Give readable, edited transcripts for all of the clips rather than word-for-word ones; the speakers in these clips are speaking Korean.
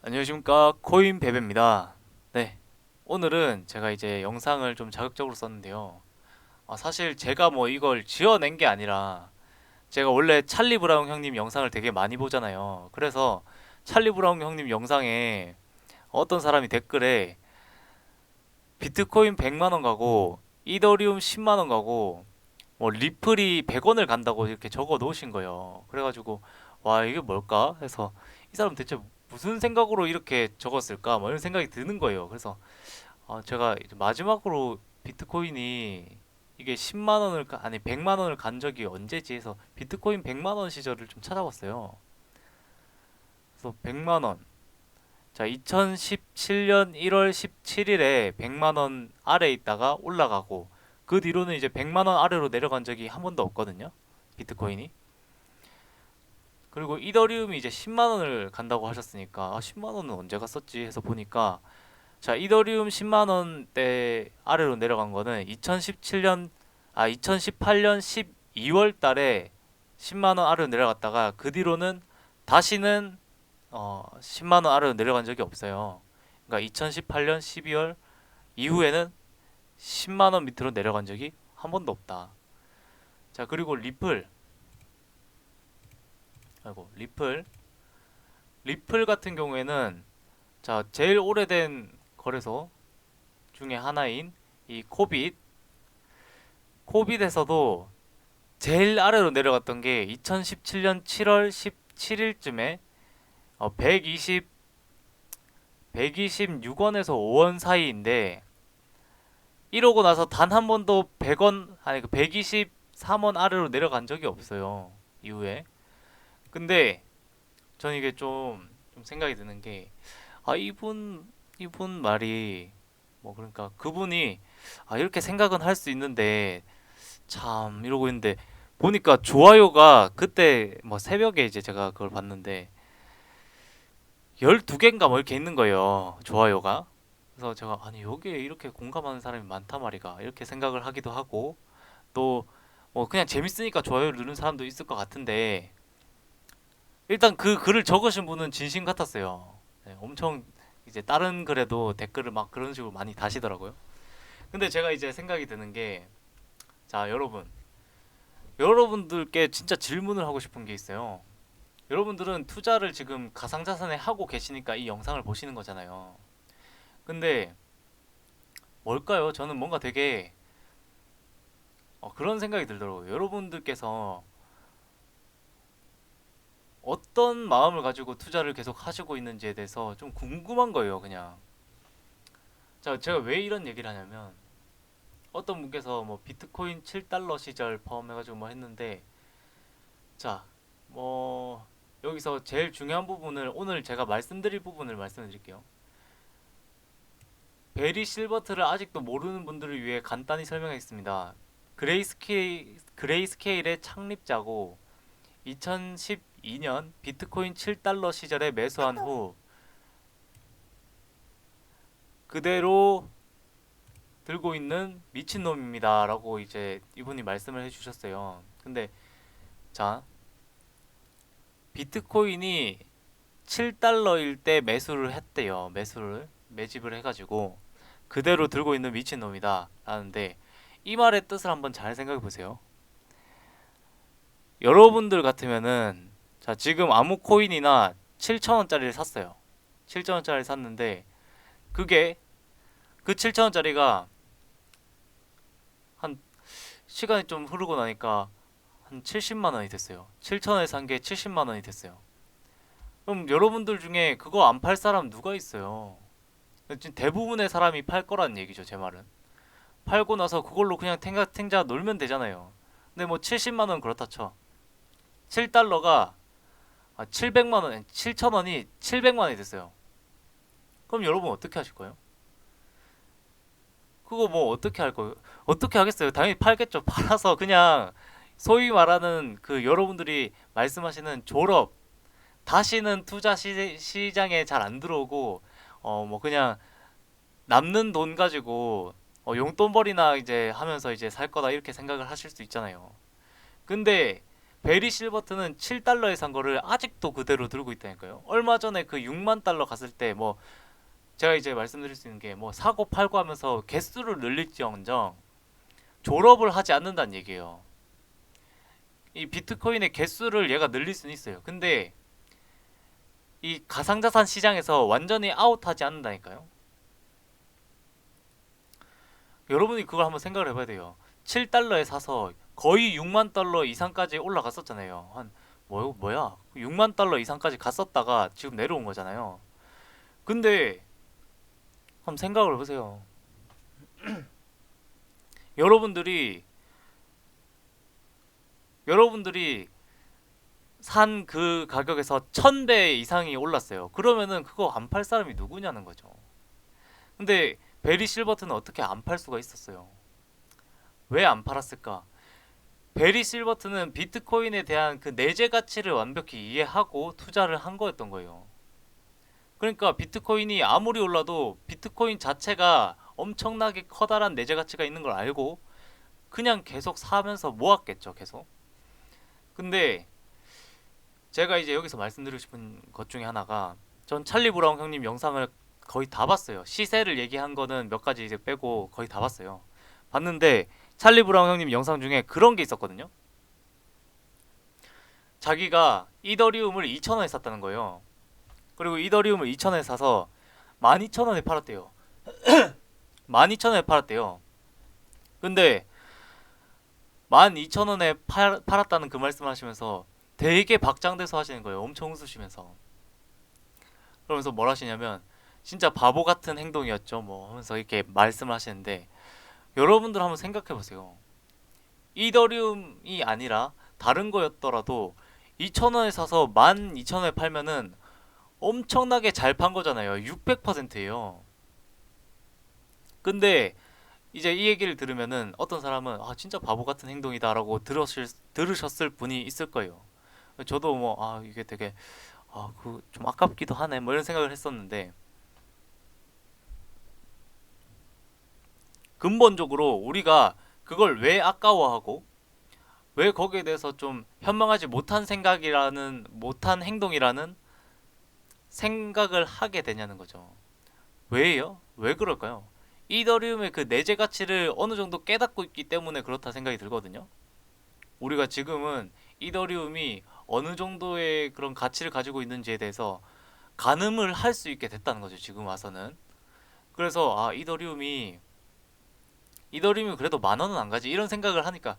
안녕하십니까, 코인 베베입니다. 네, 오늘은 제가 이제 영상을 좀 자극적으로 썼는데요. 사실 제가 뭐 이걸 지어낸 게 아니라 제가 원래 찰리 브라운 형님 영상을 되게 많이 보잖아요. 그래서 찰리 브라운 형님 영상에 어떤 사람이 댓글에 비트코인 100만 원 가고 이더리움 10만 원 가고 뭐 리플이 100원을 간다고 이렇게 적어 놓으신 거예요. 그래가지고 와, 이게 뭘까 해서 이 사람 대체 무슨 생각으로 이렇게 적었을까 뭐 이런 생각이 드는 거예요. 그래서 제가 이제 마지막으로 비트코인이 이게 10만 원을 아니 100만 원을 간 적이 언제지 해서 비트코인 100만 원 시절을 좀 찾아봤어요. 그래서 100만 원. 자, 2017년 1월 17일에 100만 원 아래에 있다가 올라가고 그 뒤로는 이제 100만 원 아래로 내려간 적이 한 번도 없거든요. 비트코인이. 그리고 이더리움이 이제 10만 원을 간다고 하셨으니까 10만 원은 언제 갔었지 해서 보니까 자, 이더리움 10만 원대 아래로 내려간 거는 2018년 12월 달에 10만 원 아래로 내려갔다가 그 뒤로는 다시는 10만 원 아래로 내려간 적이 없어요. 그러니까 2018년 12월 이후에는 10만 원 밑으로 내려간 적이 한 번도 없다. 자, 그리고 리플. 리플 같은 경우에는 자, 제일 오래된 거래소 중에 하나인 이 코빗에서도 제일 아래로 내려갔던 게 2017년 7월 17일쯤에 126원에서 5원 사이인데 이러고 나서 단 한 번도 100원 아니 그 123원 아래로 내려간 적이 없어요. 이후에. 근데 전 이게 좀 생각이 드는 게 이분 말이 뭐 그러니까 그분이 이렇게 생각은 할 수 있는데 참 이러고 있는데 보니까 좋아요가 그때 뭐 새벽에 이제 제가 그걸 봤는데 12개인가 뭐 이렇게 있는 거예요. 좋아요가. 그래서 제가 아니 여기에 이렇게 공감하는 사람이 많단 말이가 이렇게 생각을 하기도 하고 또 뭐 그냥 재밌으니까 좋아요를 누른 사람도 있을 것 같은데 일단 그 글을 적으신 분은 진심 같았어요. 네, 엄청 이제 다른 글에도 댓글을 막 그런 식으로 많이 다시더라고요. 근데 제가 이제 생각이 드는 게 자, 여러분들께 진짜 질문을 하고 싶은 게 있어요. 여러분들은 투자를 지금 가상자산에 하고 계시니까 이 영상을 보시는 거잖아요. 근데 뭘까요? 저는 뭔가 되게 그런 생각이 들더라고요. 여러분들께서 어떤 마음을 가지고 투자를 계속 하시고 있는지에 대해서 좀 궁금한 거예요, 그냥. 자, 제가 왜 이런 얘기를 하냐면 어떤 분께서 뭐 비트코인 7달러 시절 포함해가지고 뭐 했는데 자, 뭐 여기서 제일 중요한 부분을 오늘 제가 말씀드릴 부분을 말씀드릴게요. 베리 실버트를 아직도 모르는 분들을 위해 간단히 설명하겠습니다. 그레이스케일의 창립자고 2012년 비트코인 7달러 시절에 매수한 후 그대로 들고 있는 미친놈입니다. 라고 이제 이분이 말씀을 해주셨어요. 근데 자, 비트코인이 7달러일 때 매수를 했대요. 매집을 해가지고 그대로 들고 있는 미친놈이다 라는데 이 말의 뜻을 한번 잘 생각해 보세요. 여러분들 같으면은 자, 지금 아무 코인이나 7천원짜리를 샀어요. 7천원짜리를 샀는데 그게 그 7천원짜리가 한 시간이 좀 흐르고 나니까 한 70만 원이 됐어요. 7천원에 산 게 70만 원이 됐어요. 그럼 여러분들 중에 그거 안 팔 사람 누가 있어요? 지금 대부분의 사람이 팔 거라는 얘기죠, 제 말은. 팔고 나서 그걸로 그냥 탱자 놀면 되잖아요. 근데 뭐 70만 원 그렇다 쳐. 7달러가 700만 원, 7천 원이 700만 원이 됐어요. 그럼 여러분 어떻게 하실 거예요? 그거 뭐 어떻게 할 거예요? 어떻게 하겠어요? 당연히 팔겠죠. 팔아서 그냥 소위 말하는 그 여러분들이 말씀하시는 졸업, 다시는 시장에 잘 안 들어오고 뭐 그냥 남는 돈 가지고 용돈벌이나 이제 하면서 이제 살 거다 이렇게 생각을 하실 수 있잖아요. 근데 베리 실버트는 7달러에 산 거를 아직도 그대로 들고 있다니까요. 얼마 전에 그 6만 달러 갔을 때 뭐 제가 이제 말씀드릴 수 있는 게 뭐 사고 팔고 하면서 개수를 늘릴지언정 졸업을 하지 않는다는 얘기예요. 이 비트코인의 개수를 얘가 늘릴 수는 있어요. 근데 이 가상자산 시장에서 완전히 아웃하지 않는다니까요. 여러분이 그걸 한번 생각을 해봐야 돼요. 7달러에 사서 거의 6만 달러 이상까지 올라갔었잖아요. 뭐야? 6만 달러 이상까지 갔었다가 지금 내려온 거잖아요. 근데 한번 생각을 해보세요. 여러분들이 여러분들이 산 그 가격에서 1000배 이상이 올랐어요. 그러면은 그거 안 팔 사람이 누구냐는 거죠. 근데 베리 실버트는 어떻게 안 팔 수가 있었어요? 왜 안 팔았을까? 베리 실버트는 비트코인에 대한 그 내재 가치를 완벽히 이해하고 투자를 한 거였던 거예요. 그러니까 비트코인이 아무리 올라도 비트코인 자체가 엄청나게 커다란 내재 가치가 있는 걸 알고 그냥 계속 사면서 모았겠죠, 계속. 근데 제가 이제 여기서 말씀드리고 싶은 것 중에 하나가, 전 찰리 브라운 형님 영상을 거의 다 봤어요. 시세를 얘기한 거는 몇 가지 이제 빼고 거의 다 봤어요. 봤는데 찰리 브라운 형님 영상 중에 그런 게 있었거든요. 자기가 이더리움을 2,000원에 샀다는 거예요. 그리고 이더리움을 2,000원에 사서 12,000원에 팔았대요. 12,000원에 팔았대요. 근데 12,000원에 팔았다는 그 말씀을 하시면서 되게 박장대소 하시는 거예요. 엄청 웃으시면서. 그러면서 뭘 하시냐면 진짜 바보 같은 행동이었죠. 뭐 하면서 이렇게 말씀을 하시는데, 여러분들 한번 생각해 보세요. 이더리움이 아니라 다른 거였더라도 2,000원에 사서 12,000원에 팔면은 엄청나게 잘 판 거잖아요. 600%예요. 근데 이제 이 얘기를 들으면은 어떤 사람은 아 진짜 바보 같은 행동이다라고 들으셨을 분이 있을 거예요. 저도 뭐 아 이게 되게 아 그 좀 아깝기도 하네 뭐 이런 생각을 했었는데, 근본적으로 우리가 그걸 왜 아까워하고 왜 거기에 대해서 좀 현명하지 못한 행동이라는 생각을 하게 되냐는 거죠. 왜요? 왜 그럴까요? 이더리움의 그 내재 가치를 어느 정도 깨닫고 있기 때문에 그렇다 생각이 들거든요. 우리가 지금은 이더리움이 어느 정도의 그런 가치를 가지고 있는지에 대해서 가늠을 할 수 있게 됐다는 거죠. 지금 와서는. 그래서 아 이더리움이 그래도 10,000원은 안 가지 이런 생각을 하니까,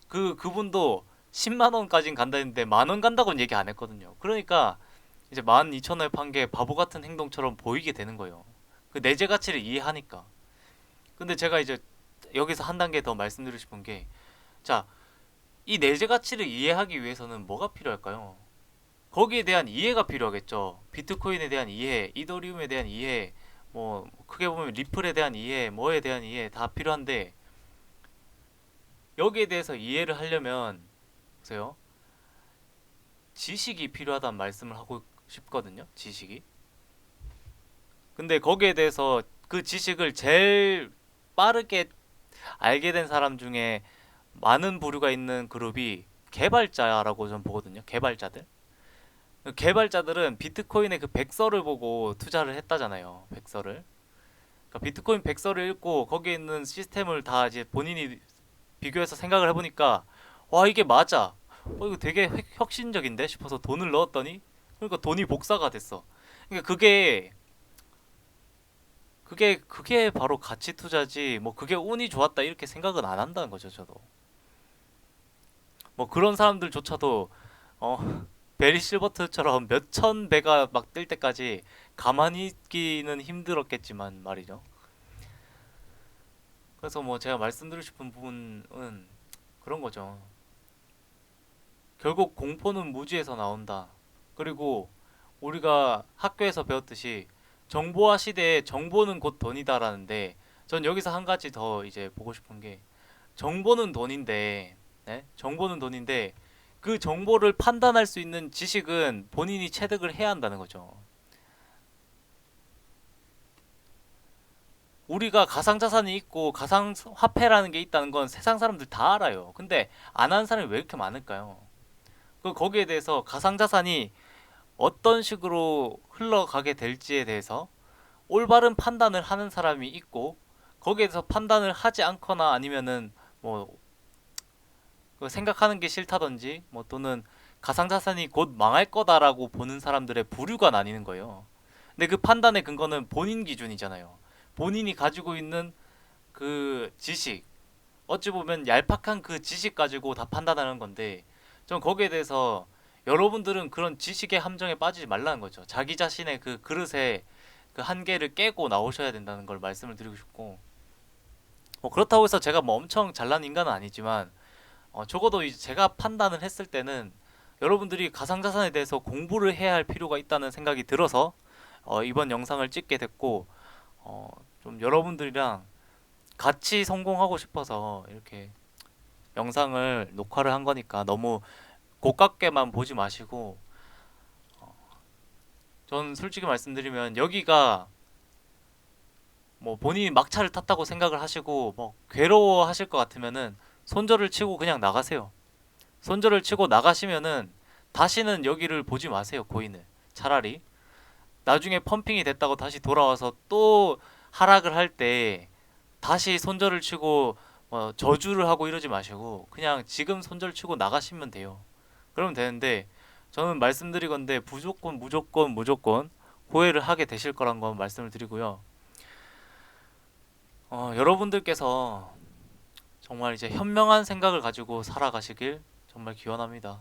그분도 10만 원까진 간다 했는데 10,000원 간다고는 얘기 안 했거든요. 그러니까 이제 12,000원에 판 게 바보 같은 행동처럼 보이게 되는 거예요. 그 내재 가치를 이해하니까. 근데 제가 이제 여기서 한 단계 더 말씀드리고 싶은 게, 자, 이 내재 가치를 이해하기 위해서는 뭐가 필요할까요? 거기에 대한 이해가 필요하겠죠. 비트코인에 대한 이해, 이더리움에 대한 이해, 뭐 크게 보면 리플에 대한 이해, 뭐에 대한 이해 다 필요한데, 여기에 대해서 이해를 하려면 보세요. 지식이 필요하다는 말씀을 하고 싶거든요. 지식이. 근데 거기에 대해서 그 지식을 제일 빠르게 알게 된 사람 중에 많은 부류가 있는 그룹이 개발자라고 전 보거든요. 개발자들. 그 개발자들은 비트코인의 그 백서를 보고 투자를 했다잖아요. 백서를. 그러니까 비트코인 백서를 읽고 거기에 있는 시스템을 다 이제 본인이 비교해서 생각을 해보니까 와 이게 맞아. 이거 되게 혁신적인데 싶어서 돈을 넣었더니 그러니까 돈이 복사가 됐어. 그러니까 그게 바로 가치 투자지. 뭐 그게 운이 좋았다 이렇게 생각은 안 한다는 거죠, 저도. 뭐 그런 사람들조차도 어 베리 실버트처럼 몇천 배가 막 뜰 때까지 가만히 있기는 힘들었겠지만 말이죠. 그래서 뭐 제가 말씀드리고 싶은 부분은 그런 거죠. 결국 공포는 무지에서 나온다. 그리고 우리가 학교에서 배웠듯이 정보화 시대에 정보는 곧 돈이다라는데, 전 여기서 한 가지 더 이제 보고 싶은 게, 정보는 돈인데, 네? 정보는 돈인데 그 정보를 판단할 수 있는 지식은 본인이 체득을 해야 한다는 거죠. 우리가 가상자산이 있고 가상화폐라는 게 있다는 건 세상 사람들 다 알아요. 근데 안 하는 사람이 왜 이렇게 많을까요? 거기에 대해서 가상자산이 어떤 식으로 흘러가게 될지에 대해서 올바른 판단을 하는 사람이 있고, 거기에 대해서 판단을 하지 않거나 아니면은 뭐 생각하는 게 싫다든지 뭐 또는 가상자산이 곧 망할 거다라고 보는 사람들의 부류가 나뉘는 거예요. 근데 그 판단의 근거는 본인 기준이잖아요. 본인이 가지고 있는 그 지식, 어찌 보면 얄팍한 그 지식 가지고 다 판단하는 건데, 전 거기에 대해서 여러분들은 그런 지식의 함정에 빠지지 말라는 거죠. 자기 자신의 그 그릇에 그 한계를 깨고 나오셔야 된다는 걸 말씀을 드리고 싶고, 뭐 그렇다고 해서 제가 뭐 엄청 잘난 인간은 아니지만 적어도 이제 제가 판단을 했을 때는 여러분들이 가상자산에 대해서 공부를 해야 할 필요가 있다는 생각이 들어서 이번 영상을 찍게 됐고, 어, 좀 여러분들이랑 같이 성공하고 싶어서 이렇게 영상을 녹화를 한 거니까 너무 고깝게만 보지 마시고, 전 솔직히 말씀드리면 여기가 뭐 본인이 막차를 탔다고 생각을 하시고 뭐 괴로워하실 것 같으면은 손절을 치고 그냥 나가세요. 손절을 치고 나가시면은 다시는 여기를 보지 마세요, 코인을. 차라리 나중에 펌핑이 됐다고 다시 돌아와서 또 하락을 할 때 다시 손절을 치고 저주를 하고 이러지 마시고 그냥 지금 손절 치고 나가시면 돼요. 그러면 되는데, 저는 말씀드리건데 무조건 고해를 하게 되실 거란 건 말씀을 드리고요. 여러분들께서 정말 이제 현명한 생각을 가지고 살아가시길 정말 기원합니다.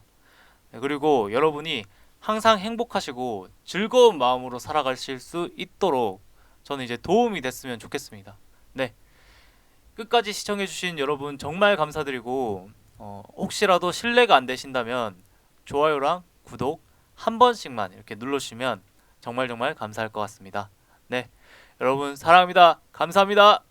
네, 그리고 여러분이 항상 행복하시고 즐거운 마음으로 살아가실 수 있도록 저는 이제 도움이 됐으면 좋겠습니다. 네, 끝까지 시청해주신 여러분 정말 감사드리고, 혹시라도 신뢰가 안 되신다면 좋아요랑 구독 한 번씩만 이렇게 눌러주시면 정말 감사할 것 같습니다. 네, 여러분 사랑합니다. 감사합니다.